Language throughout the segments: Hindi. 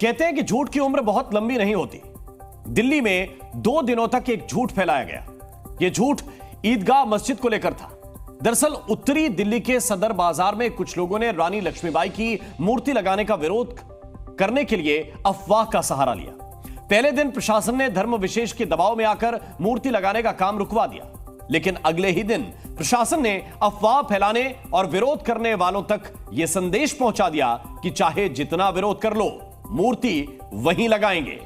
कहते हैं कि झूठ की उम्र बहुत लंबी नहीं होती। दिल्ली में 2 दिनों तक एक झूठ फैलाया गया। यह झूठ ईदगाह मस्जिद को लेकर था। दरअसल उत्तरी दिल्ली के सदर बाजार में कुछ लोगों ने रानी लक्ष्मीबाई की मूर्ति लगाने का विरोध करने के लिए अफवाह का सहारा लिया। पहले दिन प्रशासन ने धर्म विशेष के दबाव में आकर मूर्ति लगाने का काम रुकवा दिया, लेकिन अगले ही दिन प्रशासन ने अफवाह फैलाने और विरोध करने वालों तक यह संदेश पहुंचा दिया कि चाहे जितना विरोध कर लो, मूर्ति वहीं लगाएंगे।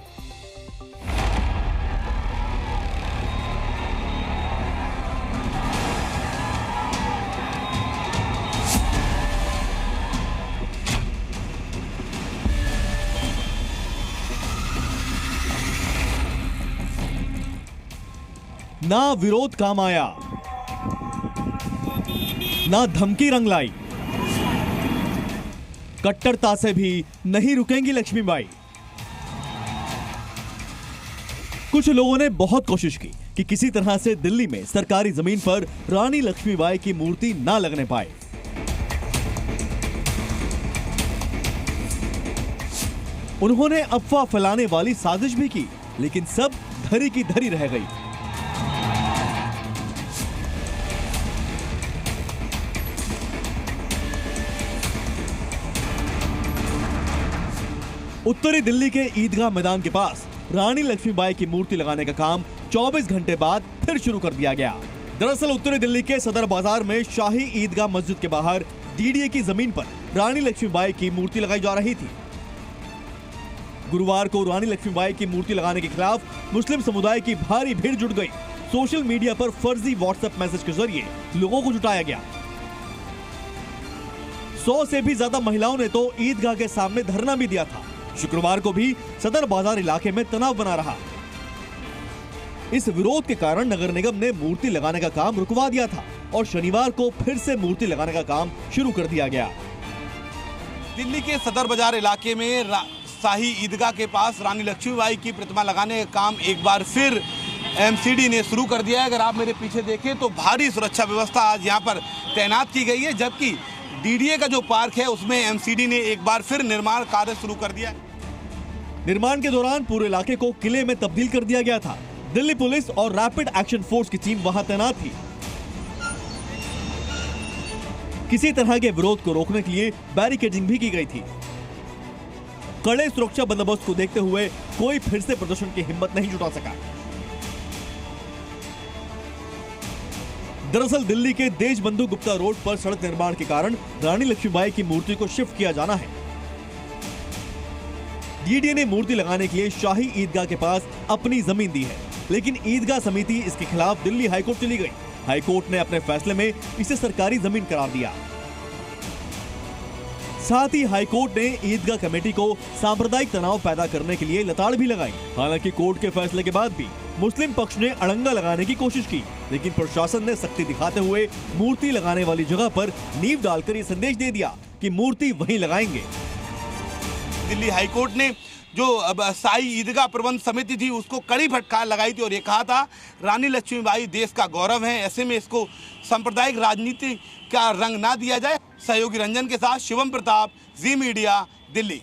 ना विरोध काम आया, ना धमकी रंग लाई, कट्टरता से भी नहीं रुकेंगी लक्ष्मीबाई। कुछ लोगों ने बहुत कोशिश की कि किसी तरह से दिल्ली में सरकारी जमीन पर रानी लक्ष्मीबाई की मूर्ति ना लगने पाए। उन्होंने अफवाह फैलाने वाली साजिश भी की, लेकिन सब धरी की धरी रह गई। उत्तरी दिल्ली के ईदगाह मैदान के पास रानी लक्ष्मीबाई की मूर्ति लगाने का काम 24 घंटे बाद फिर शुरू कर दिया गया। दरअसल उत्तरी दिल्ली के सदर बाजार में शाही ईदगाह मस्जिद के बाहर डीडीए की जमीन पर रानी लक्ष्मीबाई की मूर्ति लगाई जा रही थी। गुरुवार को रानी लक्ष्मीबाई की मूर्ति लगाने के खिलाफ मुस्लिम समुदाय की भारी भीड़ जुट गई। सोशल मीडिया पर फर्जी व्हाट्सएप मैसेज के जरिए लोगों को जुटाया गया। 100 से भी ज्यादा महिलाओं ने तो ईदगाह के सामने धरना भी दिया था। शुक्रवार को भी सदर बाजार इलाके में तनाव बना रहा। इस विरोध के कारण नगर निगम ने मूर्ति लगाने का काम रुकवा दिया था और शनिवार को फिर से मूर्ति लगाने का काम शुरू कर दिया गया। दिल्ली के सदर बाजार इलाके में शाही ईदगाह के पास रानी लक्ष्मीबाई की प्रतिमा लगाने का काम एक बार फिर एमसीडी ने शुरू कर दिया है। अगर आप मेरे पीछे देखें तो भारी सुरक्षा व्यवस्था आज यहाँ पर तैनात की गई है, जबकि डीडीए का जो पार्क है उसमें एमसीडी ने एक बार फिर निर्माण कार्य शुरू कर दिया। निर्माण के दौरान पूरे इलाके को किले में तब्दील कर दिया गया था। दिल्ली पुलिस और रैपिड एक्शन फोर्स की टीम वहां तैनात थी। किसी तरह के विरोध को रोकने के लिए बैरिकेडिंग भी की गई थी। कड़े सुरक्षा बंदोबस्त को देखते हुए कोई फिर से प्रदर्शन की हिम्मत नहीं जुटा सका। दरअसल दिल्ली के देशबंधु गुप्ता रोड पर सड़क निर्माण के कारण रानी लक्ष्मीबाई की मूर्ति को शिफ्ट किया जाना है। डीडीए ने मूर्ति लगाने के लिए शाही ईदगाह के पास अपनी जमीन दी है, लेकिन ईदगाह समिति इसके खिलाफ दिल्ली हाईकोर्ट चली गई। हाईकोर्ट ने अपने फैसले में इसे सरकारी जमीन करार दिया। साथ ही हाईकोर्ट ने ईदगाह कमेटी को सांप्रदायिक तनाव पैदा करने के लिए लताड़ भी लगाई। हालांकि कोर्ट के फैसले के बाद भी मुस्लिम पक्ष ने अड़ंगा लगाने की कोशिश की, लेकिन प्रशासन ने सख्ती दिखाते हुए मूर्ति लगाने वाली जगह पर नींव डालकर ये संदेश दे दिया कि मूर्ति वहीं लगाएंगे। दिल्ली हाईकोर्ट ने जो शाही ईदगाह प्रबंध समिति थी उसको कड़ी फटकार लगाई थी और ये कहा था रानी लक्ष्मीबाई देश का गौरव है, ऐसे में इसको सांप्रदायिक राजनीति का रंग ना दिया जाए। सहयोगी रंजन के साथ शिवम प्रताप, जी मीडिया, दिल्ली।